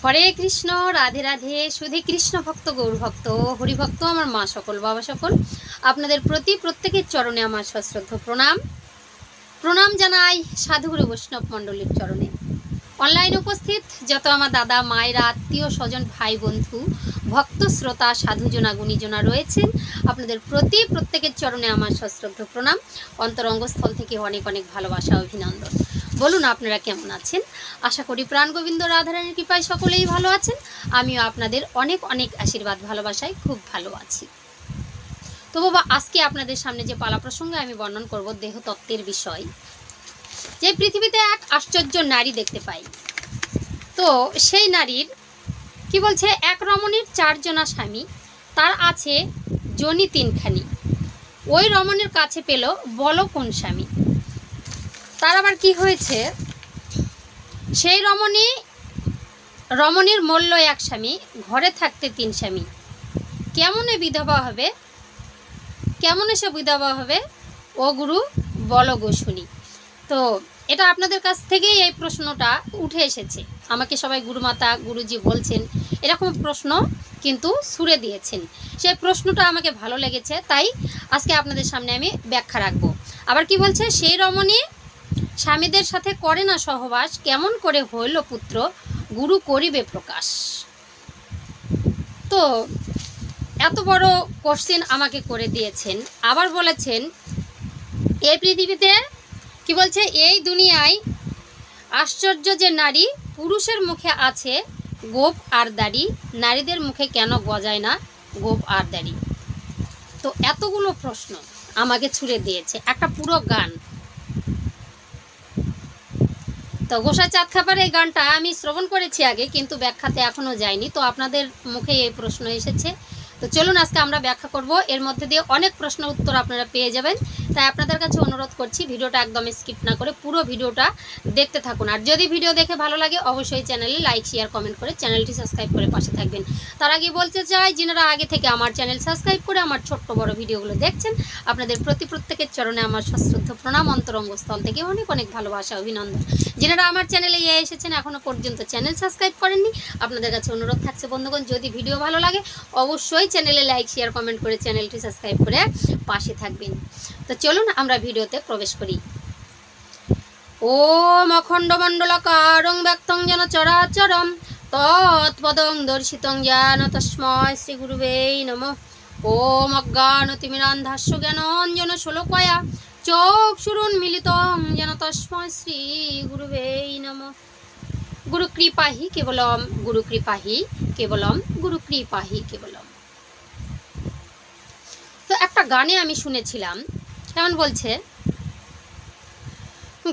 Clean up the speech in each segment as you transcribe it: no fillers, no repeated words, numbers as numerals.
হরে কৃষ্ণ, রাধে রাধে। শুধু কৃষ্ণ ভক্ত, গৌর ভক্ত, হরিভক্ত, আমার মা সকল, বাবা সকল, আপনাদের প্রতি প্রত্যেকের চরণে আমার সশ্রদ্ধ প্রণাম। প্রণাম জানাই সাধুগুরু বৈষ্ণব মণ্ডলীর চরণে। অনলাইনে উপস্থিত যত আমার দাদা মায়েরা, আত্মীয় স্বজন, ভাই বন্ধু, ভক্ত শ্রোতা, সাধুজনা গুণীজনা রয়েছেন, আপনাদের প্রতি প্রত্যেকের চরণে আমার সশ্রদ্ধ প্রণাম। অন্তরঙ্গস্থল থেকে অনেক অনেক ভালোবাসা, অভিনন্দন। বলুন আপনারা কেমন আছেন? আশা করি প্রাণ গোবিন্দ রাধারানীর কৃপায় সকলেই ভালো আছেন। আমিও আপনাদের অনেক অনেক আশীর্বাদ ভালোবাসায় খুব ভালো আছি। তো বাবা, আজকে আপনাদের সামনে যে পালা প্রসঙ্গে আমি বর্ণন করব দেহতত্ত্বের বিষয়। যে পৃথিবীতে এক আশ্চর্য নারী দেখতে পাই, তো সেই নারীর কি বলছে, এক রমণীর 4 জনা স্বামী, তার আছে জনি 3খানি। ওই রমণীর কাছে পেল বলো কোন স্বামী। তার আবার কি হয়েছে, সেই রমণীর মূল্য 1 স্বামী, ঘরে থাকতে 3 স্বামী। কেমনে বিধবা হবে, কেমনে সে বিধবা হবে, ও গুরু বলো গো শুনি। তো এটা আপনাদের কাছ থেকেই এই প্রশ্নটা উঠে এসেছে। আমাকে সবাই গুরুমাতা, গুরুজি বলছেন, এরকম প্রশ্ন কিন্তু ছুড়ে দিয়েছেন। সেই প্রশ্নটা আমাকে ভালো লেগেছে, তাই আজকে আপনাদের সামনে আমি ব্যাখ্যা রাখবো। আবার কি বলছে, সেই রমণী স্বামীদের সাথে করে না সহবাস, কেমন করে হইল পুত্র, গুরু করিবে প্রকাশ। তো এত বড় কোশ্চেন আমাকে করে দিয়েছেন। আবার বলেছেন, এই পৃথিবীতে কি বলছে, এই দুনিয়ায় আশ্চর্য যে নারী, পুরুষের মুখে আছে গোপ আর দাড়ি, নারীদের মুখে কেন গজায় না গোপ আর দাড়ি। তো এতগুলো প্রশ্ন আমাকে ছুড়ে দিয়েছে, একটা পুরো গান। তো গোসাই চাঁদ খাবার এই গানটা আমি শ্রবণ করেছি আগে, কিন্তু ব্যাখ্যাতে এখনও যায়নি। তো আপনাদের মুখে এই প্রশ্ন এসেছে, তো চলুন আজকে আমরা ব্যাখ্যা করব। এর মধ্যে দিয়ে অনেক প্রশ্ন উত্তর আপনারা পেয়ে যাবেন। তাই আপনাদের কাছে অনুরোধ করছি, ভিডিওটা একদম স্কিপ না করে পুরো ভিডিওটা দেখতে থাকুন। আর যদি ভিডিও দেখে ভালো লাগে, অবশ্যই চ্যানেলে লাইক, শেয়ার, কমেন্ট করে চ্যানেলটি সাবস্ক্রাইব করে পাশে থাকবেন। তার আগে বলতে চাই, যিনারা আগে থেকে আমার চ্যানেল সাবস্ক্রাইব করে আমার ছোট্ট বড় ভিডিওগুলো দেখছেন, আপনাদের প্রত্যেকের চরণে আমার সশ্রদ্ধ প্রণাম, অন্তরঙ্গস্থল থেকে অনেক অনেক ভালোবাসা, অভিনন্দন। যিনারা আমার চ্যানেলে এসেছেন, এখনও পর্যন্ত চ্যানেল সাবস্ক্রাইব করেননি, আপনাদের কাছে অনুরোধ থাকছে বন্ধুগণ, যদি ভিডিও ভালো লাগে অবশ্যই চ্যানেলে লাইক, শেয়ার, কমেন্ট করে চ্যানেলটি সাবস্ক্রাইব করে পাশে থাকবেন। তো চলুন আমরা ভিডিওতে প্রবেশ করি। ওম অখণ্ড মণ্ডলাকারং ব্যক্তং যেন চরাচরম তৎপদং দর্শিতং জ্ঞান তস্মৈ শ্রী গুরুবে নমঃ। ওম অজ্ঞানতিমিরান্ধাস্য জ্ঞানাঞ্জন শোলকয়া চক্ষুরুন্মিলিতং যেন তস্মৈ শ্রী গুরুবে নমঃ। গুরু কৃপাহি কেবলম, গুরু কৃপাহি কেবলম, গুরু কৃপাহি কেবলম। তো একটা গানে আমি শুনেছিলাম, কেমন বলছে,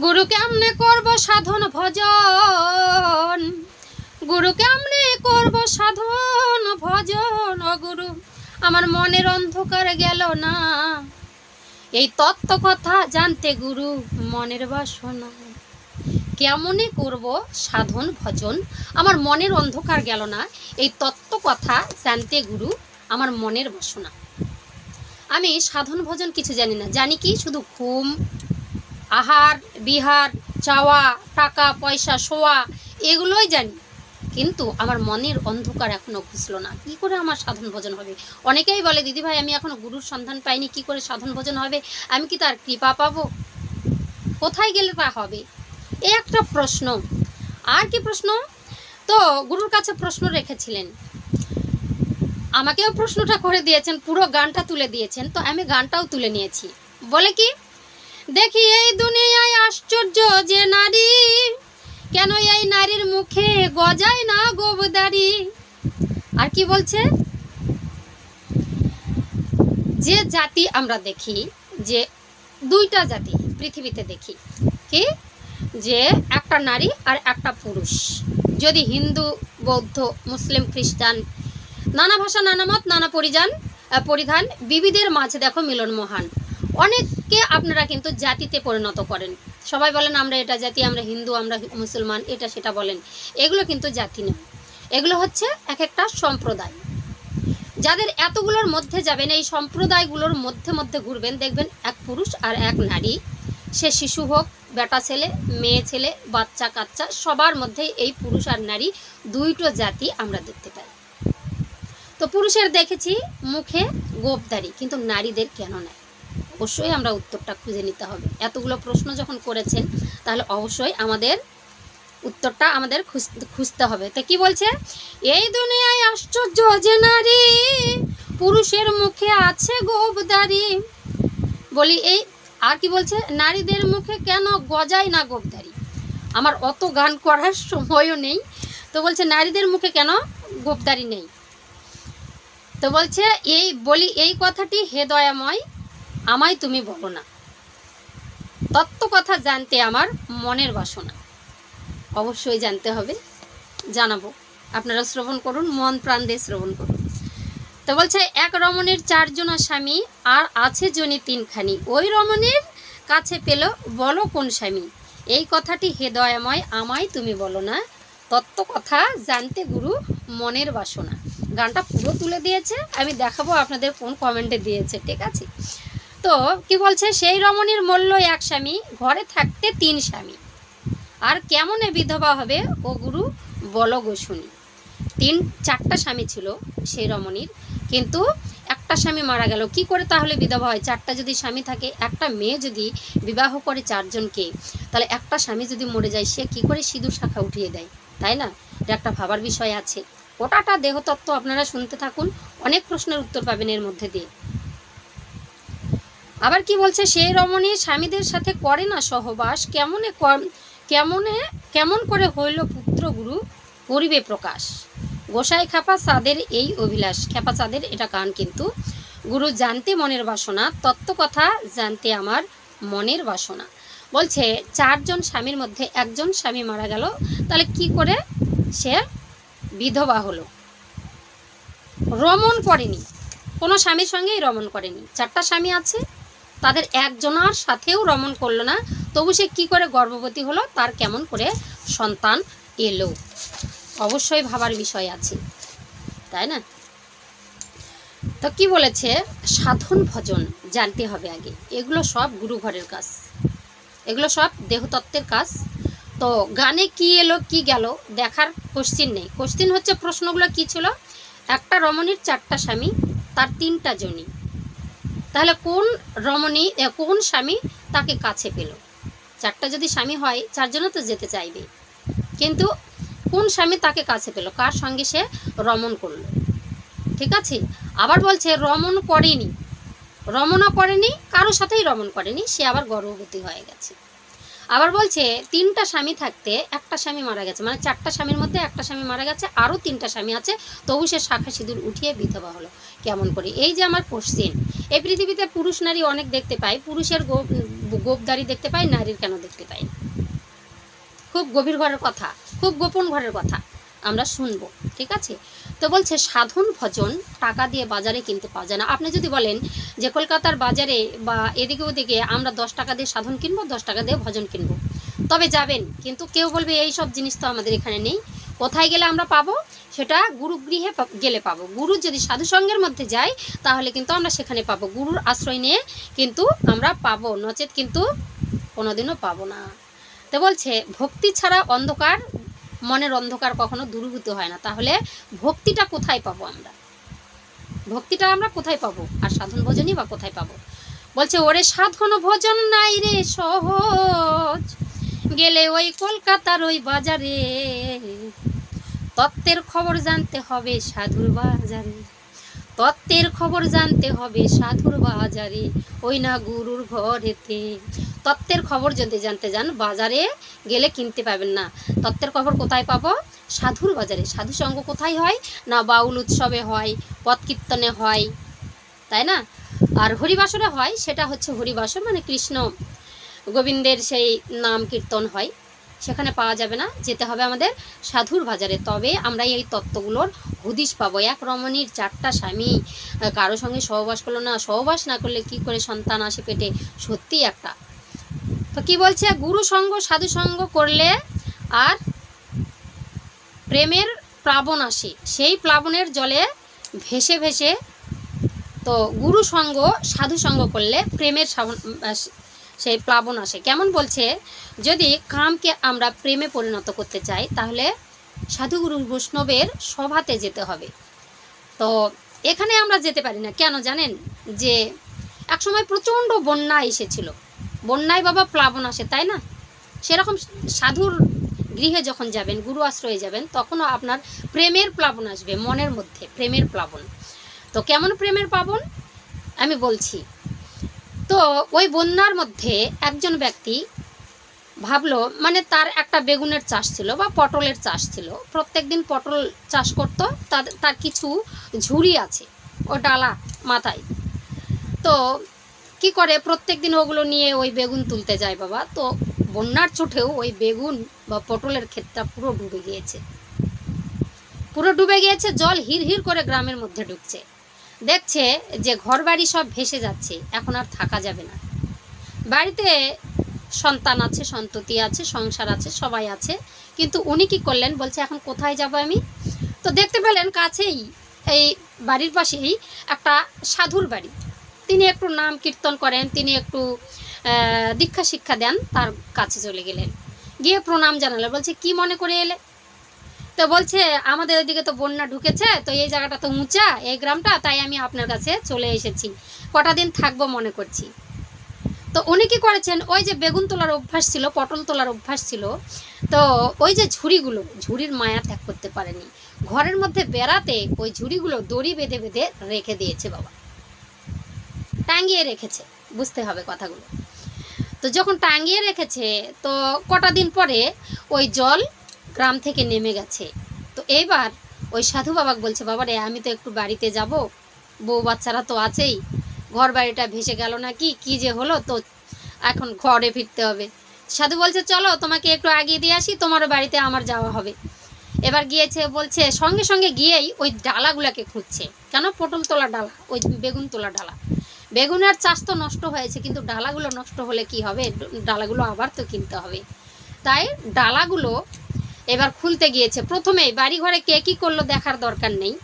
গুরু কেমনে করব সাধন ভজন, গুরু কেমনে করব সাধন ভজন, ও গুরু আমার মনের অন্ধকার গেল না, এই তত্ত্ব কথা জানতে গুরু মনের বাসনা। কেমনে করব সাধন ভজন, আমার মনের অন্ধকার গেল না, এই তত্ত্ব কথা জানতে গুরু আমার মনের বাসনা। আমি সাধন ভজন কিছু জানি না, জানি কি শুধু ঘুম, আহার বিহার, চাওয়া, টাকা পয়সা, শোয়া, এগুলোই জানি। কিন্তু আমার মনের অন্ধকার এখনও ঘুষলো না, কি করে আমার সাধন ভজন হবে। অনেকেই বলে, দিদি ভাই আমি এখনও গুরুর সন্ধান পাইনি, কি করে সাধন ভজন হবে, আমি কি তার কৃপা পাবো, কোথায় গেলে তা হবে, এই একটা প্রশ্ন। আর কি প্রশ্ন, তো গুরুর কাছে প্রশ্ন রেখেছিলেন, আমাকেও প্রশ্নটা করে দিয়েছেন, পুরো গানটা তুলে দিয়েছেন, তো আমি গানটাও তুলে নিয়েছি। বলে কি, দেখি এই দুনিয়ায় আশ্চর্য যে নারী, কেন এই নারীর মুখে গজায় না গোবদারি। আর কি বলছে, যে জাতি আমরা দেখি, যে 2টা জাতি পৃথিবীতে দেখি, কি যে একটা নারী আর একটা পুরুষ। যদি হিন্দু, বৌদ্ধ, মুসলিম, খ্রিস্টান, নানা ভাষা, নানা মত, নানা পরিধান, বিবিধের মাঝে দেখো মিলন মহান। অনেককে আপনারা কিন্তু জাতিতে পরিণত করেন, সবাই বলেন আমরা এটা জাতি, আমরা হিন্দু, আমরা মুসলমান, এটা সেটা বলেন। এগুলো কিন্তু জাতি নয়, এগুলো হচ্ছে এক একটা সম্প্রদায়। যাদের এতগুলোর মধ্যে যাবেন, এই সম্প্রদায়গুলোর মধ্যে ঘুরবেন, দেখবেন এক পুরুষ আর এক নারী, সে শিশু হোক, বেটা ছেলে মেয়ে ছেলে বাচ্চা কাচ্চা সবার মধ্যে এই পুরুষ আর নারী দুইটো জাতি আমরা দেখতে পাই। তো পুরুষের দেখেছি মুখে গোঁফদাড়ি, কিন্তু নারীদের কেন নাই? অবশ্যই আমরা উত্তরটা খুঁজে নিতে হবে। এতগুলো প্রশ্ন যখন করেছেন তাহলে অবশ্যই আমাদের উত্তরটা আমাদের খুঁজতে হবে। তো কি বলছে, এই দুনিয়ায় আশ্চর্য যে নারী পুরুষের মুখে আছে গোঁফদাড়ি। বলি এই আর কি বলছে, নারীদের মুখে কেন গজায় না গোঁফদাড়ি? আমার অত গান করার সময়ও নেই। তো বলছে নারীদের মুখে কেন গোঁফদাড়ি নেই? তো বলছে এই কথাটি হে দয়াময় আমায় তুমি বলো না, তত্ত্ব কথা জানতে আমার মনের বাসনা। অবশ্যই জানতে হবে, জানাবো, আপনারা শ্রবণ করুন, মন প্রাণ দিয়ে শ্রবণ করুন। তো বলছে এক রমণীর 4 জনা স্বামী আর আছে জনি 3খানি, ওই রমণীর কাছে পেল বলো কোন স্বামী। এই কথাটি হে দয়াময় আমায় তুমি বলো না, তত্ত্ব কথা জানতে গুরু মনের বাসনা। গানটা পুরো তুলে দিয়েছে, আমি দেখাবো আপনাদের কোন কমেন্টে দিয়েছে, ঠিক আছে। তো কি বলছে, সেই রমণীর মূল্য 1 স্বামী, ঘরে থাকতে 3 স্বামী, আর কেমনে বিধবা হবে ও গুরু বলো গো শুনি। 4টা স্বামী ছিল সেই রমণীর, কিন্তু একটা স্বামী মারা গেল। কি করে তাহলে বিধবা হয়? 4টা যদি স্বামী থাকে, একটা মেয়ে যদি বিবাহ করে 4 জনকে, তাহলে একটা স্বামী যদি মরে যায় সে কি করে সিঁদুর শাখা উঠিয়ে দেয়, তাই না? এটা একটা ভাবার বিষয় আছে। ওটাটা দেহতত্ত্ব আপনারা শুনতে থাকুন, অনেক প্রশ্নের উত্তর পাবেন এর মধ্যে দিয়ে। আবার কি বলছে, সেই রমণী স্বামীদের সাথে করে না সহবাস, কেমন করে হইল পুত্র গুরু করিবে প্রকাশ। গোসাই খেপা চাঁদের এই অভিলাষ, খেপা চাঁদের এটা গান, কিন্তু গুরু জানতে মনের বাসনা, তত্ত্ব কথা জানতে আমার মনের বাসনা। বলছে 4 জন স্বামীর মধ্যে 1 জন স্বামী মারা গেল, তাহলে কি করে সে বিধবা হলো? রমণ করেনি, কোনো স্বামীর সঙ্গেই রমণ করেনি। 4টা স্বামী আছে, তাদের একজনার সাথেও রমণ করলো না, তবু সে কী করে গর্ভবতী হলো, তার কেমন করে সন্তান এলো? অবশ্যই ভাবার বিষয় আছে, তাই না? তো কি বলেছে, সাধন ভজন জানতে হবে আগে। এগুলো সব গুরু ঘরের কাজ, এগুলো সব দেহতত্ত্বের কাজ। তো গানে কি এলো কি গেল দেখার কোশ্চিন নেই, কোশ্চিন হচ্ছে প্রশ্নগুলো কি ছিল। একটা রমণীর 4টা স্বামী, তার 3টা জনি, তাহলে কোন রমণী কোন স্বামী তাকে কাছে পেল? 4টা যদি স্বামী হয় 4 জনও তো যেতে চাইবে, কিন্তু কোন স্বামী তাকে কাছে পেল, কার সঙ্গে সে রমণ করলো, ঠিক আছে। আবার বলছে রমণ করেনি, রমণও করেনি, কারোর সাথেই রমণ করেনি, সে আবার গর্ভবতী হয়ে গেছে। আবার বলছে 3টা স্বামী থাকতে একটা স্বামী মারা গেছে, মানে 4টা স্বামীর মধ্যে একটা স্বামী মারা গেছে, আরও 3টা স্বামী আছে, তবু সে শাখা সিঁদুর উঠিয়ে বিধবা হলো কেমন করে? এই যে আমার কোশ্চেন। এই পৃথিবীতে পুরুষ নারী অনেক দেখতে পাই, পুরুষের গোঁফদাড়ি দেখতে পাই, নারীর কেন দেখতে পাই না? খুব গভীর ঘরের কথা, খুব গোপন ঘরের কথা আমরা শুনবো, ঠিক আছে। তো বলছে সাধন ভজন টাকা দিয়ে বাজারে কিনতে পাওয়া যায় না। আপনি যদি বলেন যে কলকাতার বাজারে বা এদিকে ওদিকে আমরা 10 টাকা দিয়ে সাধন কিনবো, 10 টাকা দিয়ে ভজন কিনবো, তবে যাবেন, কিন্তু কেউ বলবে এই সব জিনিস তো আমাদের এখানে নেই। কোথায় গেলে আমরা পাবো? সেটা গুরুগৃহে গেলে পাবো। গুরু যদি সাধুসঙ্গের মধ্যে যায় তাহলে কিন্তু আমরা সেখানে পাবো, গুরুর আশ্রয় নিয়ে কিন্তু আমরা পাবো, নচেত কিন্তু কোনোদিনও পাবো না। তো বলছে ভক্তি ছাড়া অন্ধকার, মনের অন্ধকার কখনো দূরীভূত হয় না। তাহলে ভক্তিটা কোথায় পাবো আমরা? ভক্তিটা আমরা কোথায় পাবো? আর সাধন ভজনই বা কোথায় পাবো? বলছে ওরে সাধন ভজন নাই রে সহজ, গেলে ওই কলকাতার ওই বাজারে, তত্ত্বের খবর জানতে হবে সাধুর বাজারে, তত্ত্বের খবর জানতে হবে সাধুর বাজারে, ওই না গুরুর ঘরেতে। তত্ত্বের খবর যদি জানতে যান বাজারে গেলে কিনতে পাবেন না। তত্ত্বের খবর কোথায় পাবো? সাধুর বাজারে। সাধু সঙ্গ কোথায় হয় না? বাউল উৎসবে হয়, পথ কীর্তনে হয়, তাই না? আর হরিবাসরে হয়, সেটা হচ্ছে হরিবাসর, মানে কৃষ্ণ গোবিন্দের সেই নাম কীর্তন হয়, সেখানে পাওয়া যাবে না, যেতে হবে আমাদের সাধুর বাজারে। তবে আমরা এই তত্ত্বগুলোর হদিশ পাবো। এক রমণীর 4টা স্বামী, কারো সঙ্গে সহবাস করলো না, সহবাস না করলে কি করে সন্তান আসে পেটে? সত্যি একটা। তো কি বলছে, গুরু সঙ্গ সাধু সঙ্গ করলে আর প্রেমের প্লাবন আসে, সেই প্লাবনের জলে ভেসে ভেসে। তো গুরু সঙ্গ সাধু সঙ্গ করলে প্রেমের সেই প্লাবন আসে। কেমন বলছে, যদি কামকে আমরা প্রেমে পরিণত করতে চাই তাহলে সাধুগুরু বৈষ্ণবের সভাতে যেতে হবে। তো এখানে আমরা যেতে পারি না, কেন জানেন? যে একসময় প্রচণ্ড বন্যা এসেছিল, বন্যায় বাবা প্লাবন আসে, তাই না? সেরকম সাধুর গৃহে যখন যাবেন, গুরু আশ্রয়ে যাবেন, তখনও আপনার প্রেমের প্লাবন আসবে, মনের মধ্যে প্রেমের প্লাবন। তো কেমন প্রেমের প্লাবন আমি বলছি। তো ওই বন্যার মধ্যে একজন ব্যক্তি ভাবলো, মানে তার একটা বেগুনের চাষ ছিল বা পটলের চাষ ছিল, প্রত্যেক দিন পটল চাষ করতো, তার কিছু ঝুড়ি আছে ও ডালা মাথায়। তো কি করে, প্রত্যেক দিন ওগুলো নিয়ে ওই বেগুন তুলতে যায় বাবা। তো বন্যার চোটেও ওই বেগুন বা পটলের ক্ষেতটা পুরো ডুবে গিয়েছে, পুরো ডুবে গিয়েছে। জল হির হির করে গ্রামের মধ্যে ঢুকছে, দেখছে যে ঘরবাড়ি সব ভেসে যাচ্ছে, এখন আর থাকা যাবে না। বাড়িতে সন্তান আছে, সন্ততি আছে, সংসার আছে, সবাই আছে, কিন্তু উনি কি করলেন, বলছে এখন কোথায় যাব আমি? তো দেখতে পেলেন কাছেই, এই বাড়ির পাশেই একটা সাধুর বাড়ি। তিনি একটু নাম কীর্তন করেন, তিনি একটু দীক্ষা শিক্ষা দেন, তার কাছে চলে গেলেন, গিয়ে প্রণাম জানালেন। বলছে কি মনে করে এলে? তো বলছে আমাদের ওইদিকে তো বন্যা ঢুকেছে, তো এই জায়গাটা তো উঁচা, এই গ্রামটা, তাই আমি আপনার কাছে চলে এসেছি, কটা দিন থাকবো মনে করছি। তো উনি কী করেছেন, ওই যে বেগুন তোলার অভ্যাস ছিল, পটল তোলার অভ্যাস ছিল, তো ওই যে ঝুড়িগুলো, ঝুড়ির মায়া ত্যাগ করতে পারেনি, ঘরের মধ্যে বেড়াতে ওই ঝুড়িগুলো দড়ি বেঁধে বেঁধে রেখে দিয়েছে বাবা, টাঙিয়ে রেখেছে, বুঝতে হবে কথাগুলো। তো যখন টাঙিয়ে রেখেছে, তো কটা দিন পরে ওই জল গ্রাম থেকে নেমে গেছে। তো এইবার ওই সাধু বাবাকে বলছে, বাবা রে, আমি তো একটু বাড়িতে যাব, বউ বাচ্চারা তো আছেই, ঘর বাড়িটা ভেসে গেল নাকি, কি যে হলো, তো এখন ঘরে ফিরতে হবে। সাধু বলছে চলো তোমাকে একটু আগিয়ে দিয়ে আসি, তোমার বাড়িতে আমার যাওয়া হবে। এবার গিয়েছে, বলছে সঙ্গে সঙ্গে গিয়েই ওই ডালাগুলোকে খুঁজছে, কেন? পটল তোলা ডালা, ওই বেগুন তোলা ডালা। বেগুনের চাষ তো নষ্ট হয়েছে, কিন্তু ডালাগুলো নষ্ট হলে কি হবে, ডালাগুলো আবার তো কিনতে হবে। তাই ডালাগুলো এবার খুলতে গিয়েছে। প্রথমেই বাড়ি ঘরে কে কী করলো দেখার দরকার নেই,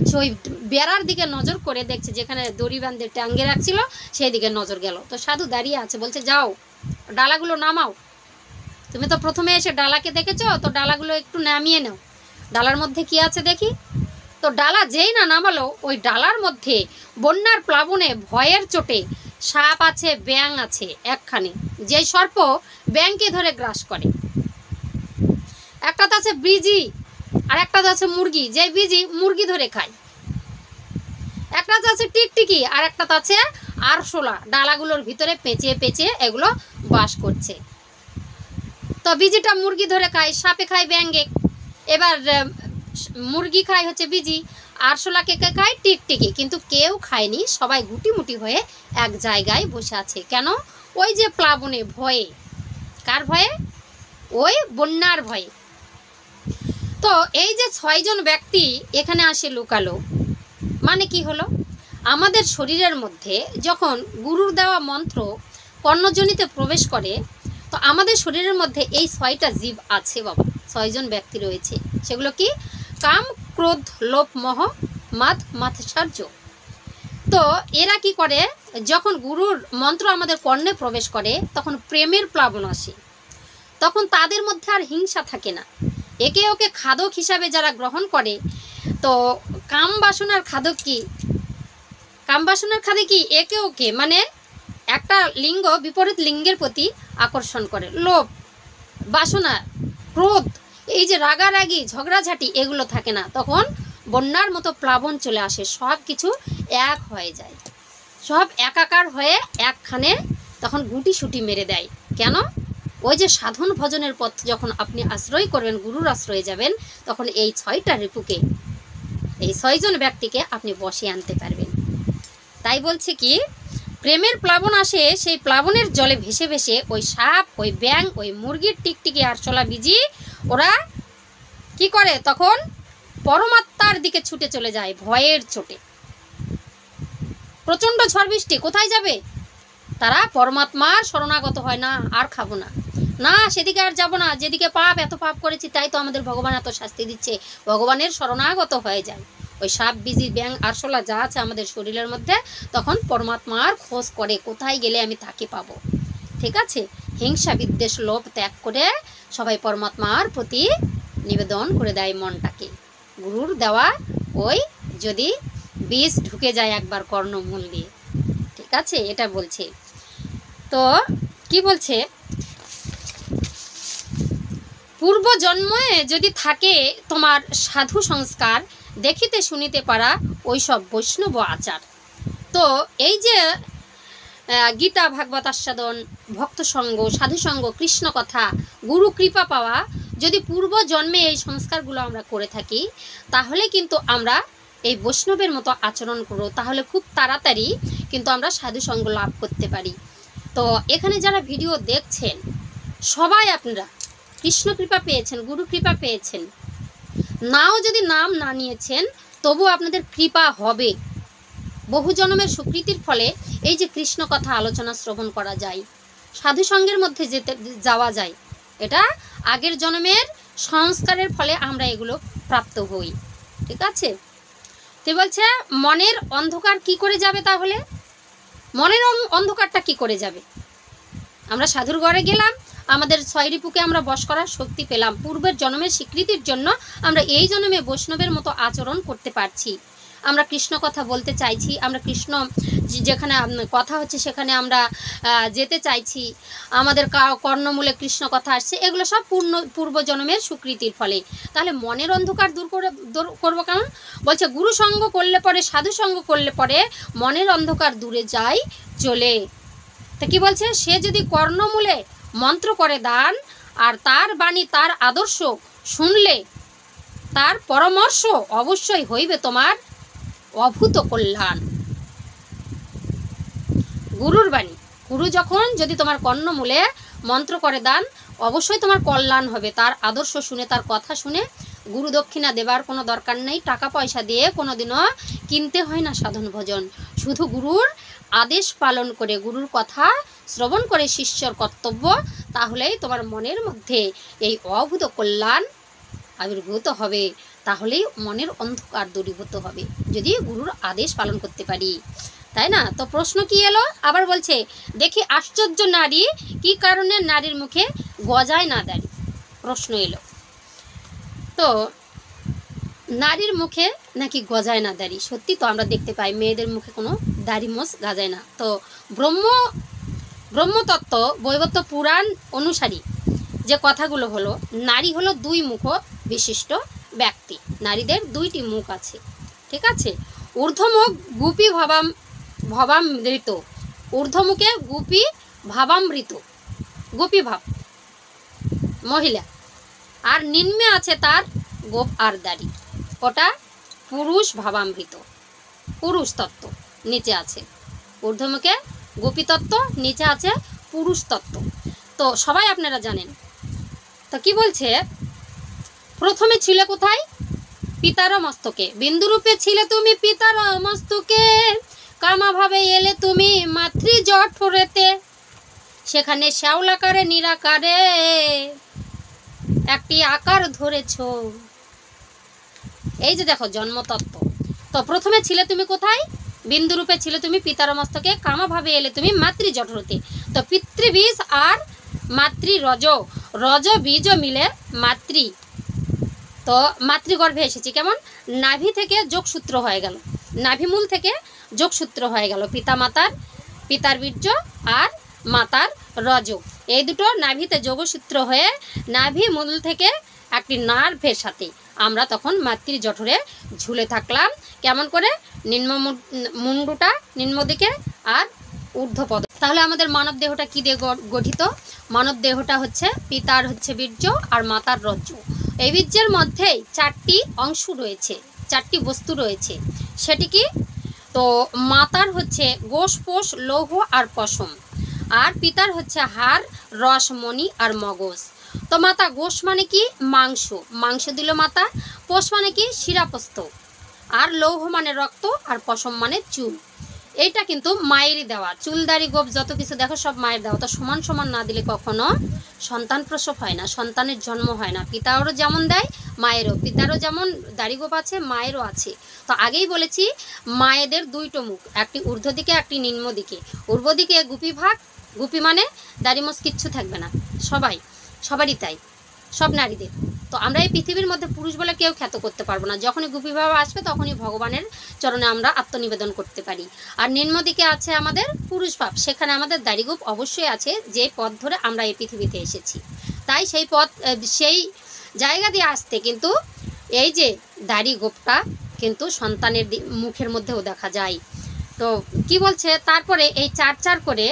সে ওই বেড়ার দিকে নজর করে দেখছে, যেখানে দড়ি বাঁধে টাঙ্গে রাখছিল সেই দিকে নজর গেল। তো সাধু দাঁড়িয়ে আছে, বলছে যাও ডালাগুলো নামাও, তুমি তো প্রথমে এসে ডালাকে দেখেছো, তো ডালাগুলো একটু নামিয়ে নাও, ডালার মধ্যে কি আছে দেখি। তো ডালা যেই না নামালো, ওই ডালার মধ্যে বন্যার প্লাবনে ভয়ের চোটে সাপ আছে, ব্যাঙ আছে একখানে, যেই সর্প ব্যাঙকে ধরে গ্রাস করে। একটা তো আছে বিজি, আর একটা তো আছে মুরগি, যে বিজি মুরগি ধরে খায়। একটা তো আছে টিকটিকি, আর একটা তো আছে আরশোলা, ডালাগুলোর ভিতরে পেঁচিয়ে পেঁচিয়ে এগুলো বাস করছে। তো বিজিটা মুরগি ধরে খায়, সাপে খায় ব্যাঙে, এবার মুরগি খায় হচ্ছে বিজি, আরশোলাকে খায় টিকটিকি, কিন্তু কেউ খায়নি, সবাই গুটিমুটি হয়ে এক জায়গায় বসে আছে। কেন? ওই যে প্লাবনে ভয়ে। কার ভয়ে? ওই বন্যার ভয়ে। তো এই যে 6 জন ব্যক্তি এখানে আসে লুকালো, মানে কি হলো, আমাদের শরীরের মধ্যে যখন গুরুর দেওয়া মন্ত্র কর্ণজনিতে প্রবেশ করে, তো আমাদের শরীরের মধ্যে এই 6টা জীব আছে বাবা, 6 জন ব্যক্তি রয়েছে। সেগুলো কি? কাম, ক্রোধ, লোভ, মোহ, মাদ, মাৎসর্য। তো এরা কি করে, যখন গুরুর মন্ত্র আমাদের কর্ণে প্রবেশ করে, তখন প্রেমের প্লাবন আসে, তখন তাদের মধ্যে আর হিংসা থাকে না। একে ওকে খাদক হিসাবে যারা গ্রহণ করে, তো কাম বাসনার খাদক কি, কাম বাসনার খাদে কি, একে ওকে মানে একটা লিঙ্গ বিপরীত লিঙ্গের প্রতি আকর্ষণ করে। লোভ, বাসনা, ক্রোধ, এই যে রাগারাগি, ঝগড়াঝাটি, এগুলো থাকে না। তখন বন্যার মতো প্লাবন চলে আসে, সব কিছু এক হয়ে যায়, সব একাকার হয়ে একখানে তখন গুটি সুটি মেরে দেয়। কেন? ওই যে সাধন ভজনের পথ যখন আপনি আশ্রয় করবেন, গুরুর আশ্রয়ে যাবেন, তখন এই 6টা রিপুকে, এই 6 জন ব্যক্তিকে আপনি বসে আনতে পারবেন। তাই বলছে কি, প্রেমের প্লাবন আসে, সেই প্লাবনের জলে ভেসে ভেসে ওই সাপ, ওই ব্যাঙ, ওই মুরগির টিকটিকি, আরশোলা, বিজি, ওরা কি করে, তখন পরমাত্মার দিকে ছুটে চলে যায় ভয়ের চোটে। প্রচণ্ড ঝড় বৃষ্টি, কোথায় যাবে? তারা পরমাত্মার শরণাগত হয়, না আর খাবো না, না সেদিকে আর যাব না, যেদিকে পাপ, এত পাপ করেছি, তাই তো আমাদের ভগবান এত শাস্তি দিচ্ছে, ভগবানের শরণাগত হয়ে যায়। ওই সাপ, বিজি, ব্যাঙ, আরশোলা যা আছে আমাদের শরীরের মধ্যে, তখন পরমাত্মার খোঁজ করে, কোথায় গেলে আমি তাকে পাবো, ঠিক আছে, হিংসা বিদ্বেষ লোভ ত্যাগ করে সবাই পরমাত্মার প্রতি নিবেদন করে দেয় মনটাকে। গুরুর দেওয়া ওই যদি বীজ ঢুকে যায় একবার কর্ণমূল দিয়ে, ঠিক আছে, এটা বলছে। তো কি বলছে, পূর্ব জন্মে যদি থাকে তোমার সাধু সংস্কার, দেখিতে শুনিতে পারা ওইসব বৈষ্ণব আচার। তো এই যে গীতা ভাগবত আস্বাদন, ভক্ত সঙ্গ, সাধুসঙ্গ, কৃষ্ণ কথা, গুরু কৃপা পাওয়া, যদি পূর্ব জন্মে এই সংস্কারগুলো আমরা করে থাকি, তাহলে কিন্তু আমরা এই বৈষ্ণবের মতো আচরণ করো, তাহলে খুব তাড়াতাড়ি কিন্তু আমরা সাধুসঙ্গ লাভ করতে পারি। তো এখানে যারা ভিডিও দেখছেন সবাই আপনারা কৃষ্ণ কৃপা পেয়েছেন, গুরু কৃপা পেয়েছেন, নাও যদি নাম না নিয়েছেন তবু আপনাদের কৃপা হবে। বহু জন্মের স্বীকৃতির ফলে এই যে কৃষ্ণ কথা আলোচনা শ্রবণ করা যায়, সাধু সঙ্গের মধ্যে যাওয়া যায়, এটা আগের জন্মের সংস্কারের ফলে আমরা এগুলো প্রাপ্ত হই, ঠিক আছে। তো বলছে মনের অন্ধকার কি করে যাবে, তাহলে মনের অন্ধকারটা কি করে যাবে? আমরা সাধুর ঘরে গেলাম, আমাদের ছয় রিপুকে আমরা বশ করার শক্তি পেলাম, পূর্বের জন্মের স্বীকৃতির জন্য আমরা এই জন্মে বৈষ্ণবের মতো আচরণ করতে পারছি, আমরা কৃষ্ণ কথা বলতে চাইছি, আমরা কৃষ্ণ যেখানে কথা হচ্ছে সেখানে আমরা যেতে চাইছি, আমাদের কর্ণমূলে কৃষ্ণ কথা আসছে, এগুলো সব পূর্বজন্মের স্বীকৃতির ফলে। তাহলে মনের অন্ধকার দূর করবো কেমন? বলছে গুরু সঙ্গ করলে পরে, সাধু সঙ্গ করলে পরে মনের অন্ধকার দূরে যায় চলে। তা কি বলছে, সে যদি কর্ণমূলে মন্ত্র করে দান, আর তার বাণী তার আদর্শ শুনলে তার পরামর্শ অবশ্যই হইবে তোমার অভূত কল্যাণ। গুরুর বাণী, গুরু যখন যদি তোমার কর্ণমূলে মন্ত্র করে দান, অবশ্যই তোমার কল্যাণ হবে। তার আদর্শ শুনে, তার কথা শুনে, গুরু দক্ষিণা দেবার কোনো দরকার নেই, টাকা পয়সা দিয়ে কোনোদিনও কিনতে হয় না সাধন ভজন, শুধু গুরুর আদেশ পালন করে, গুরুর কথা শ্রবণ করে শিষ্যর কর্তব্য, তাহলেই তোমার মনের মধ্যে এই অভূত কল্যাণ আবির্ভূত হবে, তাহলেই মনের অন্ধকার দূরীভূত হবে, যদি গুরুর আদেশ পালন করতে পারি, তাই না। তো প্রশ্ন কি এলো, আবার বলছে দেখি আশ্চর্য নারী, কি কারণে নারীর মুখে গজায় না দাড়ি? প্রশ্ন এলো। তো নারীর মুখে নাকি গজায় না দাড়ি, সত্যি তো আমরা দেখতে পাই মেয়েদের মুখে কোনো দাড়ি মোছ গাজায় না। তো ব্রহ্মতত্ত্ব বৈবর্ত পুরাণ অনুসারী যে কথাগুলো হলো, নারী হলো দুই মুখ বিশিষ্ট ব্যক্তি, নারীদের দুইটি মুখ আছে, ঠিক আছে। ঊর্ধ্বমুখ গুপি ভবামৃত, ঊর্ধ্বমুখে গুপি ভাবামৃত, গোপী ভাব মহিলা, আর নিম্নে আছে তার গোপ আর দাড়ি, ওটা পুরুষ ভাবামৃত, পুরুষ তত্ত্ব নিচে আছে। ঊর্ধ্বমুখে গোপী তত্ত্ব, নিচে আছে পুরুষ তত্ত্ব। তো সবাই আপনারা জানেন। তো কি বলছে, প্রথমে ছিলে কোথায়? পিতার মস্তকে, বিন্দুরূপে ছিলে তুমি পিতার মস্তকে, কামাভাবে এলে তুমি মাতৃ জঠরেতে, সেখানে শ্যাওলাকারে নিরাকারে একটি আকার ধরেছ। এই যে দেখো জন্মতত্ত্ব। তো প্রথমে ছিলে তুমি কোথায়? বিন্দুরূপে ছিলে তুমি পিতার মস্তকে, কামাভাবে এলে তুমি মাতৃ জঠরতে। তো পিতৃবীজ আর মাতৃ রজ বীজ মিলে মাতৃ, তো মাতৃগর্ভে এসেছি। কেমন? নাভি থেকে যোগসূত্র হয়ে গেল, নাভিমূল থেকে যোগসূত্র হয়ে গেল, পিতার বীর্য আর মাতার রজ, এই দুটো নাভিতে যোগসূত্র হয়ে নাভি মূল থেকে একটি নার্ভের সাথে আমরা তখন মাতৃ জঠরে ঝুলে থাকলাম। কেমন করে? মুন্ডুটা নিম্ন দিকে আর ঊর্ধ্বপদ। তাহলে আমাদের মানব দেহটা কি দিয়ে গঠিত? মানব দেহটা হচ্ছে পিতার হচ্ছে বীর্য আর মাতার রজ্জ, এই বীর্যের মধ্যেই চারটি অংশ রয়েছে, চারটি বস্তু রয়েছে। সেটি কি? তো মাতার হচ্ছে গোশ পোষ লৌহ আর পশম, আর পিতার হচ্ছে হাড় রস মণি আর মগজ। তো মাতা গোশ মানে কি? মাংস দিল মাতা, পোষ মানে কি? শিরাপস্ত, আর লৌহ মানে রক্ত, আর পশম মানে চুল। এইটা কিন্তু মায়েরই দেওয়া, চুলদারি গোপ যত কিছু দেখো সব মায়ের দেওয়া। তো সমান সমান না দিলে কখনো সন্তান প্রসব হয় না, সন্তানের জন্ম হয় না। পিতারও যেমন দেয় মায়েরও, পিতারও যেমন দাড়ি গোপ আছে মায়েরও আছে। তো আগেই বলেছি মায়েদের দুইটো মুখ, একটি ঊর্ধ্ব দিকে একটি নিম্ন দিকে। ঊর্ধ্ব দিকে গুপি ভাগ, গুপি মানে দাড়ি মোছ কিচ্ছু থাকবে না, সবারই তাই, সব নারীদের। তো আমরা এই পৃথিবীর মধ্যে পুরুষ বলে কেউ খ্যাত করতে পারবো না। যখনই গুপি বাবা আসবে তখনই ভগবানের চরণে আমরা আত্মনিবেদন করতে পারি। আর নিম্ন দিকে আছে আমাদের পুরুষ ভাব, সেখানে আমাদের দাড়িগোপ অবশ্যই আছে, যে পথ ধরে আমরা এই পৃথিবীতে এসেছি। তাই সেই জায়গা দিয়ে আসতে কিন্তু এই যে দাড়িগোপটা কিন্তু সন্তানের মুখের মধ্যেও দেখা যায়। তো কি বলছে, তারপরে এই 4 করে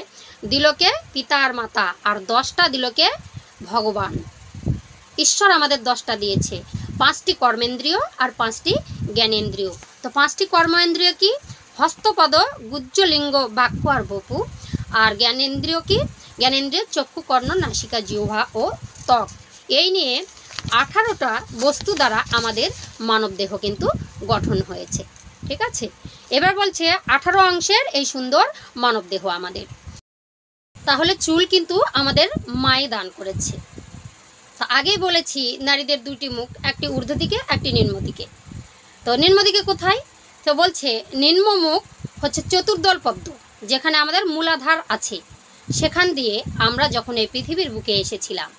দিলকে পিতা আর মাতা, আর 10টা দিলকে ভগবান ঈশ্বর আমাদের 10টা দিয়েছে। 5টি কর্মেন্দ্রিয় আর 5টি জ্ঞানেন্দ্রিয়। তো 5টি কর্মেন্দ্রিয় কি? হস্তপদ, গুজ্জলিঙ্গ, বাক্য আর বপু। আর জ্ঞানেন্দ্রিয় কি? জ্ঞানেন্দ্রিয় চক্ষু, কর্ণ, নাসিকা, জিহ্বা ও ত্বক। এই নিয়ে 18টা বস্তু দ্বারা আমাদের মানব দেহ কিন্তু গঠন হয়েছে। ঠিক আছে, এবার বলছে 18 অংশের এই সুন্দর মানব দেহ আমাদের। তাহলে চুল কিন্তু আমাদের মায়ে দান করেছে। তো আগেই বলেছি নারীদের 2টি মুখ, একটি ঊর্ধ্ব দিকে, একটি নিম্ন দিকে। তো নিম্ন দিকে কোথায়? তো বলছে নিম্ন মুখ হচ্ছে চতুর্দল পদ্ম, যেখানে আমাদের মূলাধার আছে। সেখান দিয়ে আমরা যখন এই পৃথিবীর বুকে এসেছিলাম,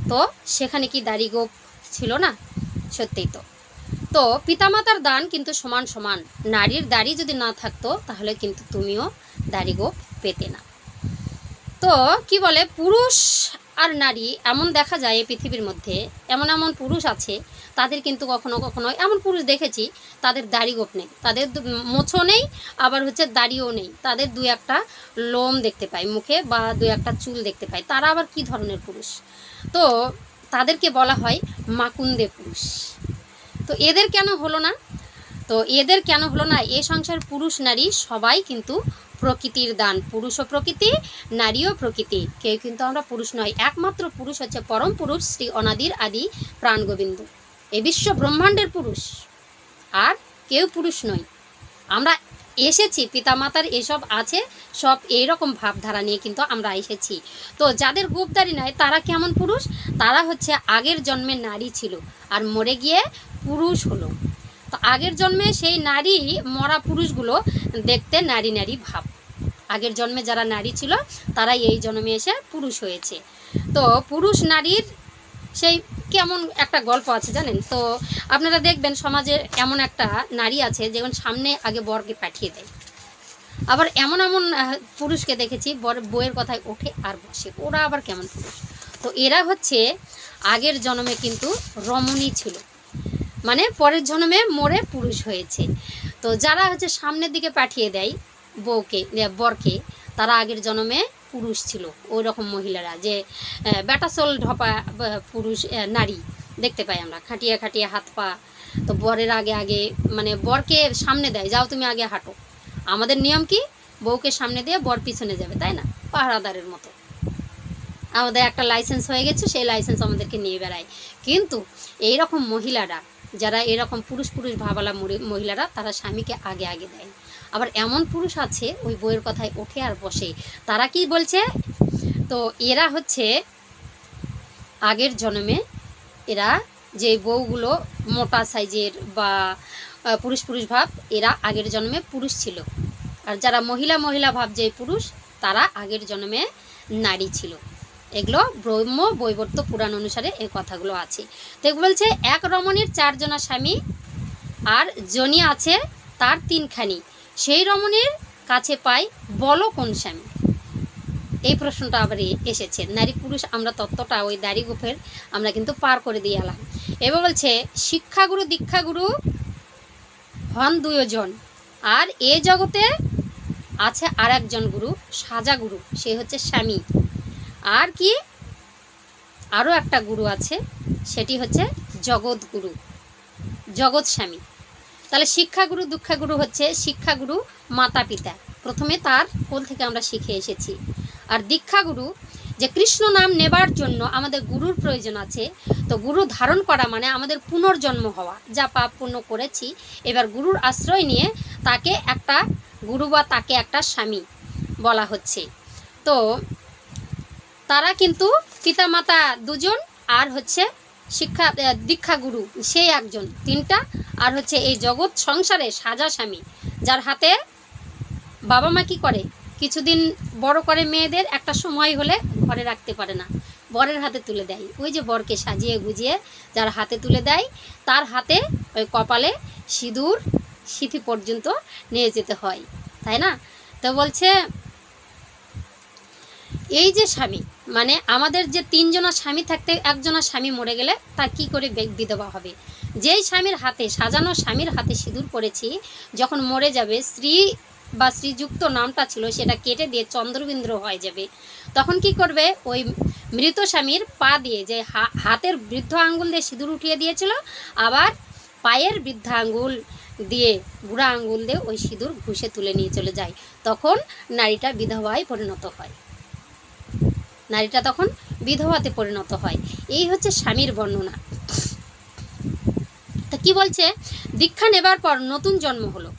তো সেখানে কি দাড়িগোপ ছিল না? সত্যিই তো। তো পিতামাতার দান কিন্তু সমান সমান। নারীর দাড়ি যদি না থাকতো তাহলে কিন্তু তুমিও দাড়িগোপ পেতে না। তো কি বলে, পুরুষ আর নারী এমন দেখা যায় এই পৃথিবীর মধ্যে, এমন এমন পুরুষ আছে তাদের কিন্তু কখনো কখনো এমন পুরুষ দেখেছি তাদের দাড়িগোপ নেই, তাদের মোছও নেই, আবার হচ্ছে দাড়িও নেই, তাদের 2-1টা লোম দেখতে পাই মুখে, বা 2-1টা চুল দেখতে পাই। তারা আবার কি ধরনের পুরুষ? তো তাদেরকে বলা হয় মাকুন্দে পুরুষ। তো এদের কেন হলো না? এই সংসার পুরুষ নারী সবাই কিন্তু প্রকৃতির দান। পুরুষও প্রকৃতি, নারীও প্রকৃতি। কেউ কিন্তু আমরা পুরুষ নয়। একমাত্র পুরুষ হচ্ছে পরম পুরুষ শ্রী অনাদির আদি প্রাণ গোবিন্দ, এ বিশ্ব ব্রহ্মাণ্ডের পুরুষ। আর কেউ পুরুষ নয়। আমরা এসেছি, পিতামাতার এসব আছে, সব এইরকম ভাবধারা নিয়ে কিন্তু আমরা এসেছি। তো যাদের গোপদারি নাই তারা কেমন পুরুষ? তারা হচ্ছে আগের জন্মে নারী ছিল আর মরে গিয়ে পুরুষ হলো। তো আগের জন্মে সেই নারী মরা পুরুষগুলো দেখতে নারী নারী ভাব। আগের জন্মে যারা নারী ছিল তারা এই জন্মে এসে পুরুষ হয়েছে। তো পুরুষ নারীর সেই কেমন একটা গল্প আছে জানেন? তো আপনারা দেখবেন সমাজে এমন একটা নারী আছে যেমন সামনে আগে বরকে পাঠিয়ে দেয়। আবার এমন এমন পুরুষকে দেখেছি বউয়ের কথায় ওঠে আর বসে। ওরা আবার কেমন পুরুষ? তো এরা হচ্ছে আগের জন্মে কিন্তু রমণী ছিল, মানে পরের জন্মে মরে পুরুষ হয়েছে। তো যারা হচ্ছে সামনের দিকে পাঠিয়ে দেয় বরকে, তারা আগের জন্মে পুরুষ ছিল। ওই রকম মহিলারা যে ব্যাটাসল ঢপা পুরুষ নারী দেখতে পাই আমরা, খাটিয়ে খাটিয়ে হাত পা। তো বরের আগে মানে বরকে সামনে দেয়, যাও তুমি আগে হাঁটো। আমাদের নিয়ম কি? বউকে সামনে দিয়ে বর পিছনে যাবে, তাই না? পাহারাদারের মতো। আমাদের একটা লাইসেন্স হয়ে গেছে, সেই লাইসেন্স আমাদেরকে নিয়ে বেড়ায়। কিন্তু এইরকম মহিলারা, যারা এরকম পুরুষ ভাবালা মহিলারা, তারা স্বামীকে আগে দেয়। আবার এমন পুরুষ আছে ওই বউয়ের কথায় ওঠে আর বসে। তারা কি বলছে? তো এরা হচ্ছে আগের জন্মে, এরা যে বউগুলো মোটা সাইজের বা পুরুষ ভাব, এরা আগের জন্মে পুরুষ ছিল। আর যারা মহিলা ভাব যে পুরুষ, তারা আগের জন্মে নারী ছিল। এগুলো ব্রহ্ম বৈবর্ত পুরাণ অনুসারে এই কথাগুলো আছে। তো এগুলো বলছে এক রমণীর 4 জনা স্বামী, আর জনি আছে তার 3খানি। সেই রমণীর কাছে পাই বলো কোন স্বামী? এই প্রশ্নটা আবার এসেছে। নারী পুরুষ আমরা তত্ত্বটা ওই দাড়িগোপের আমরা কিন্তু পার করে দিয়ে এলাম। এবার বলছে শিক্ষাগুরু দীক্ষাগুরু হন 2 জন, আর এ জগতে আছে আর একজন গুরু, সাজা গুরু, সে হচ্ছে স্বামী। আর কি আরও একটা গুরু আছে, সেটি হচ্ছে জগৎ গুরু, জগৎ স্বামী। তাহলে শিক্ষাগুরু দীক্ষাগুরু হচ্ছে শিক্ষাগুরু মাতা পিতা, প্রথমে তার কোল থেকে আমরা শিখে এসেছি। আর দীক্ষাগুরু যে কৃষ্ণ নাম নেবার জন্য আমাদের গুরুর প্রয়োজন আছে। তো গুরু ধারণ করা মানে আমাদের পুনর্জন্ম হওয়া, যা পাপ পুণ্য করেছি, এবার গুরুর আশ্রয় নিয়ে তাকে একটা গুরু বা তাকে একটা স্বামী বলা হচ্ছে। তো তারা কিন্তু পিতামাতা 2 জন, আর হচ্ছে দীক্ষাগুরু সেই 1 জন, 3টা। আর হচ্ছে এই জগৎ সংসারে সাজা স্বামী, যার হাতে বাবা মা কি করে? কিছুদিন বড় করে মেয়েদের, একটা সময় হলে ঘরে রাখতে পারে না, বরের হাতে তুলে দেয়। ওই যে বরকে সাজিয়ে গুজিয়ে যার হাতে তুলে দেয়, তার হাতে ওই কপালে সিঁদুর সিঁথি পর্যন্ত নিয়ে যেতে হয়, তাই না? তো বলছে এই যে স্বামী, মানে আমাদের যে 3 জনা স্বামী থাকতে 1 জনা স্বামী মরে গেলে তার কি করে বিধবা হবে? যেই স্বামীর হাতে সাজানো, স্বামীর হাতে সিঁদুর পড়েছি, যখন মরে যাবে, স্ত্রী বা শ্রীযুক্ত নামটা ছিল সেটা কেটে দিয়ে চন্দ্রবিন্দ্র হয়ে যাবে, তখন কি করবে? ওই মৃত স্বামীর পা দিয়ে, যে হাতের বৃদ্ধ আঙ্গুল দিয়ে সিঁদুর উঠিয়ে দিয়েছিল, আবার পায়ের বৃদ্ধ আঙ্গুল দিয়ে, বুড়া আঙ্গুল দিয়ে ওই সিঁদুর ঘুষে তুলে নিয়ে চলে যায়। তখন নারীটা বিধবায় পরিণত হয়, নারীটা তখন বিধবাতে পরিণত হয়। এই হচ্ছে স্বামীর বর্ণনা। তা কি বলছে? দীক্ষা নেবার পর নতুন জন্ম হলো,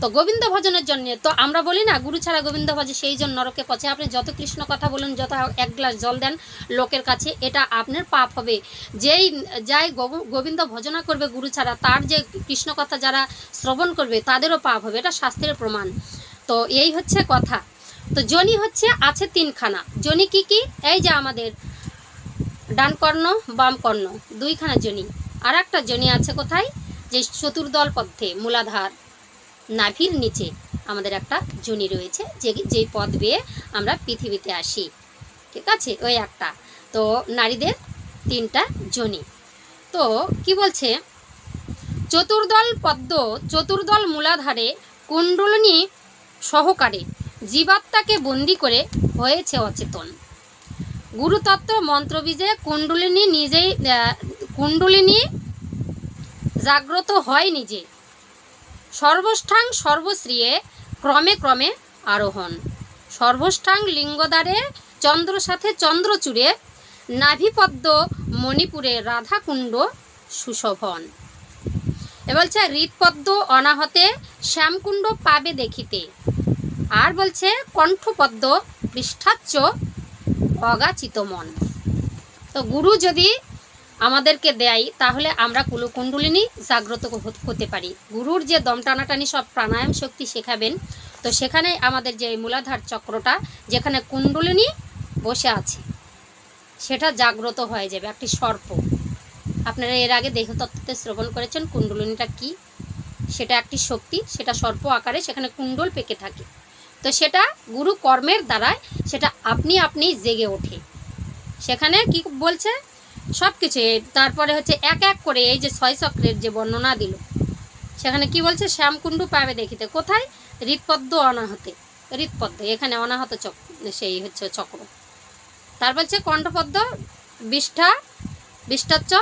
তো গোবিন্দ ভজনের জন্য। তো আমরা বলি না, গুরু ছাড়া গোবিন্দ ভজে সেই জন্য নরকে পচে। আপনি যত কৃষ্ণ কথা বলুন, যত 1 গ্লাস জল দেন লোকের কাছে, এটা আপনার পাপ হবে। যেই যাই গোবিন্দ ভজনা করবে গুরু ছাড়া, তার যে কৃষ্ণ কথা যারা শ্রবণ করবে তাদেরও পাপ হবে, এটা শাস্ত্রের প্রমাণ। তো এই হচ্ছে কথা। তো যোনি হচ্ছে আছে 3খানা। যোনি কি কি? এই যে আমাদের ডান কর্ণ বাম কর্ণ 2খানা যোনি। আর একটা যোনি আছে কোথায়? যে চতুর্দল পথে মূলাধার নাভির নিচে আমাদের একটা যোনি রয়েছে, যেই পথ বেয়ে আমরা পৃথিবীতে আসি, ঠিক আছে? ওই একটা। তো নারীদের 3টা যোনি। তো কি বলছে? চতুর্দল পদ্ম, চতুর্দল মূলাধারে কুণ্ডলিনী সহকারে জীবাত্মাকে বন্দি করে হয়েছে অচেতন। গুরুতত্ত্ব মন্ত্রবীজে কুণ্ডলিনী জাগ্রত হয় নিজে। সর্বষ্ঠাং সর্বশ্রিয়ে ক্রমে ক্রমে আরোহণ। সর্বষ্ঠাং লিঙ্গদ্বারে চন্দ্র সাথে চন্দ্রচূড়ে, নাভিপদ্ম মণিপুরে রাধাকুণ্ড সুশোভন। এ বলছে হৃৎপদ্ম অনাহতে শ্যামকুণ্ড পাবে দেখিতে। আর বলছে কণ্ঠপদ্ম পৃষ্ঠাচ্চ অগাচিত মন। তো গুরু যদি আমাদেরকে দেয়, তাহলে আমরা কুণ্ডলিনী জাগ্রত হতে পারি। গুরুর যে দম টানাটানি সব প্রাণায়াম শক্তি শেখাবেন, তো সেখানে আমাদের যে মূলাধার চক্রটা, যেখানে কুণ্ডলিনী বসে আছে, সেটা জাগ্রত হয়ে যাবে। একটি সর্প, আপনারা এর আগে দেহতত্ত্বতে শ্রবণ করেছেন কুণ্ডলিনীটা কি। সেটা একটি শক্তি, সেটা সর্প আকারে সেখানে কুণ্ডল পেকে থাকে। তো সেটা গুরু কর্মের দ্বারায় সেটা আপনি জেগে ওঠে। সেখানে কি বলছে? সব কিছু। তারপরে হচ্ছে এক এক করে এই যে 6 চক্রের যে বর্ণনা দিল, সেখানে কি বলছে? শ্যামকুণ্ড পাবে দেখিতে। কোথায়? হৃৎপদ্ম অনাহতে, হৃৎপদ্ম এখানে অনাহত চক্র, সেই হচ্ছে চক্র। তার বলছে কণ্ঠপদ্ম বিষ্ঠাচ্চ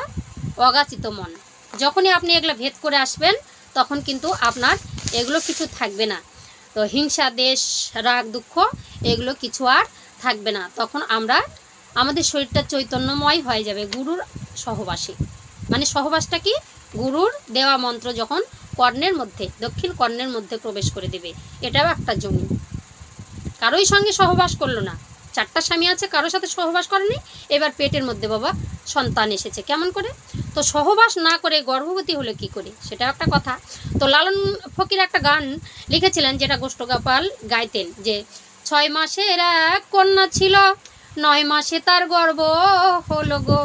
অগাচিত মন। যখনই আপনি এগুলো ভেদ করে আসবেন, তখন কিন্তু আপনার এগুলো কিছু থাকবে না। তো হিংসা, দেশ, রাগ, দুঃখ এগুলো কিছু আর থাকবে না। তখন আমাদের শরীরটা চৈতন্যময় হয়ে যাবে গুরুর সহবাসে। মানে সহবাসটা কি? গুরুর দেওয়া মন্ত্র যখন কর্ণের মধ্যে, দক্ষিণ কর্ণের মধ্যে প্রবেশ করে দেবে, এটাও একটা যোনি। কারোই সঙ্গে সহবাস করলো না, 4টা স্বামী আছে, কারোর সাথে সহবাস করেনি, এবার পেটের মধ্যে বাবা সন্তান এসেছে, কেমন করে? তো সহবাস না করে গর্ভবতী হলে কি করে, সেটাও একটা কথা। তো লালন ফকির একটা গান লিখেছিলেন, যেটা গোষ্ঠগোপাল গাইতেন, যে 6 মাসের এক কন্যা ছিল, 9 মাসে তার গর্ভ হলো গো,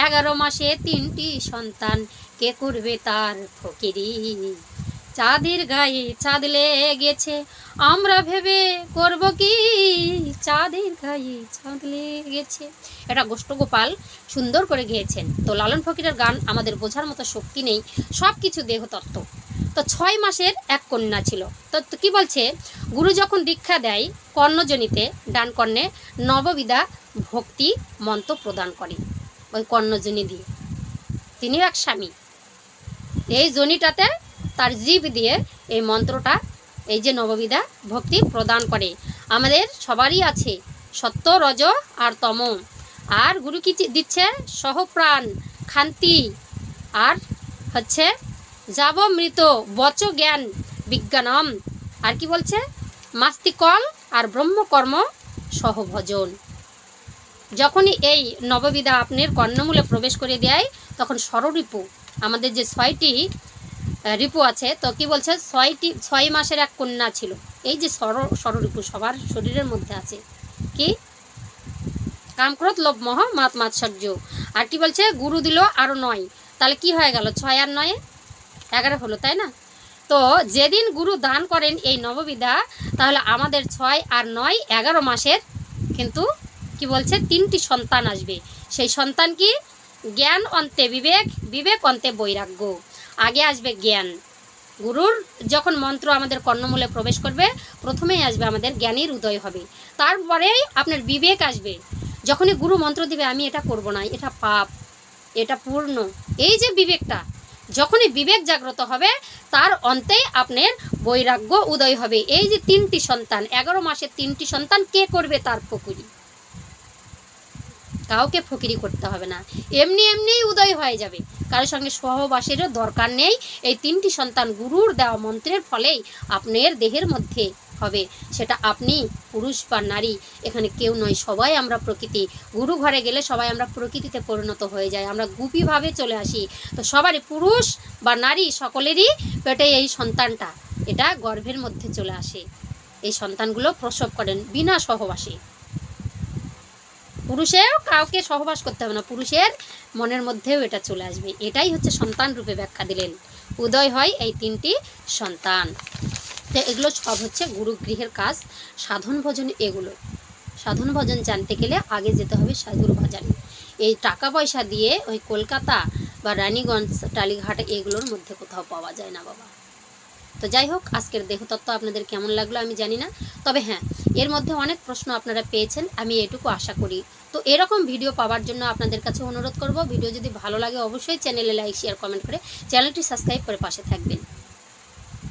11 মাসে 3টি সন্তান, কে করবে তার ফকিরি? চাঁদের গায়ে চাঁদ লেগেছে, আমরা ভেবে করব কি, চাঁদের গায়ে চাঁদ লেগেছে। এটা গোষ্ঠগোপাল সুন্দর করে গেয়েছেন। তো লালন ফকিরের গান আমাদের বোঝার মতো শক্তি নেই, সব কিছু দেহতত্ত্ব। তো 6 মাসের এক কন্যা ছিল। তো কি বলছে? গুরু যখন দীক্ষা দেয় কর্ণজনিতে, ডান কর্ণে নববিধা ভক্তি মন্ত্র প্রদান করে ওই কর্ণজনি দিয়ে। তিনিও এক স্বামী। এই জনিটাতে তার জীব দিয়ে এই মন্ত্রটা, এই যে নববিধা ভক্তি প্রদান করে। আমাদের সবারই আছে সত্য, রজ আর তম। আর গুরু কি দিচ্ছে? সহপ্রাণ, খান্তি, আর হচ্ছে যাব মৃত বচ জ্ঞান বিজ্ঞানম। আর কি বলছে? মাস্তিকল আর ব্রহ্মকর্ম সহভজন। যখনই এই নববিধা আপনার কর্ণমূলে প্রবেশ করে দেয়, তখন ষড়রিপু, আমাদের যে 6টি রিপু আছে, তো কি বলছে? 6 মাসের এক কন্যা ছিল। এই যে ষড়রিপু সবার শরীরের মধ্যে আছে, কি কাম, ক্রোধ, লোভ, মোহ, মাত, মাৎসর্য। আর কি বলছে, গুরু দিল আরও 9, তাহলে কি হয়ে গেল, 6 আর 9 11 হলো, তাই না? তো যেদিন গুরু দান করেন এই নববিদ্যা, তাহলে আমাদের 6 আর 9 11 মাসের কিন্তু কি বলছে 3টি সন্তান আসবে। সেই সন্তান কি, জ্ঞান অন্তে বিবেক, বিবেক অন্তে বৈরাগ্য। আগে আসবে জ্ঞান, গুরুর যখন মন্ত্র আমাদের কর্ণমূলে প্রবেশ করবে, প্রথমেই আসবে আমাদের জ্ঞানের উদয় হবে, তারপরেই আপনার বিবেক আসবে। যখনই গুরু মন্ত্র দিবে আমি এটা করব না, এটা পাপ, এটা পূর্ণ, এই যে বিবেকটা, যখনই বিবেক জাগ্রত হবে তার অন্তেই আপনার বৈরাগ্য উদয় হবে। এই যে 3টি সন্তান, 11 মাসের 3টি সন্তান কে করবে, তার ফকিরি, কাউকে ফকিরি করতে হবে না, এমনি এমনিই উদয় হয়ে যাবে, কারোর সঙ্গে সহবাসেরও দরকার নেই। এই 3টি সন্তান গুরুর দেওয়া মন্ত্রের ফলেই আপনার দেহের মধ্যে হবে, সেটা আপনি পুরুষ বা নারী, এখানে কেউ নয়, সবাই আমরা প্রকৃতি। গুরু ঘরে গেলে সবাই আমরা প্রকৃতিতে পরিণত হয়ে যাই, আমরা গুপিভাবে চলে আসি। তো সবারই, পুরুষ বা নারী সকলেরই পেটে এই সন্তানটা, এটা গর্ভের মধ্যে চলে আসে। এই সন্তানগুলো প্রসব করেন বিনা সহবাসে। পুরুষের কাউকে সহবাস করতে হবে না, পুরুষের মনের মধ্যেও এটা চলে আসবে। এটাই হচ্ছে সন্তান রূপে ব্যাখ্যা দিলেন, উদয় হয় এই 3টি সন্তান। তো এগুলো সব হচ্ছে গুরুগৃহের কাজ, সাধন ভজন। এগুলো সাধন ভজন জানতে গেলে আগে যেতে হবে সাধুর ভজনে। এই টাকা পয়সা দিয়ে ওই কলকাতা বা রানীগঞ্জ, টালিঘাট এগুলোর মধ্যে কোথাও পাওয়া যায় না বাবা। তো যাই হোক, আজকের দেহতত্ত্ব আপনাদের কেমন লাগলো আমি জানি না, তবে হ্যাঁ, এর মধ্যে অনেক প্রশ্ন আপনারা পেয়েছেন, আমি এটুকু আশা করি। তো এরকম ভিডিও পাওয়ার জন্য আপনাদের কাছে অনুরোধ করব, ভিডিও যদি ভালো লাগে অবশ্যই চ্যানেলে লাইক, শেয়ার, কমেন্ট করে চ্যানেলটি সাবস্ক্রাইব করে পাশে থাকবেন।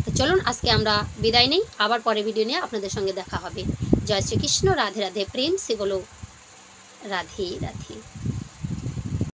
তো চলুন আজকে আমরা বিদায় নেই, আবার পরে ভিডিও নিয়ে আপনাদের সঙ্গে দেখা হবে। জয় শ্রীকৃষ্ণ, রাধে রাধে, প্রেম সে বলো রাধে রাধে।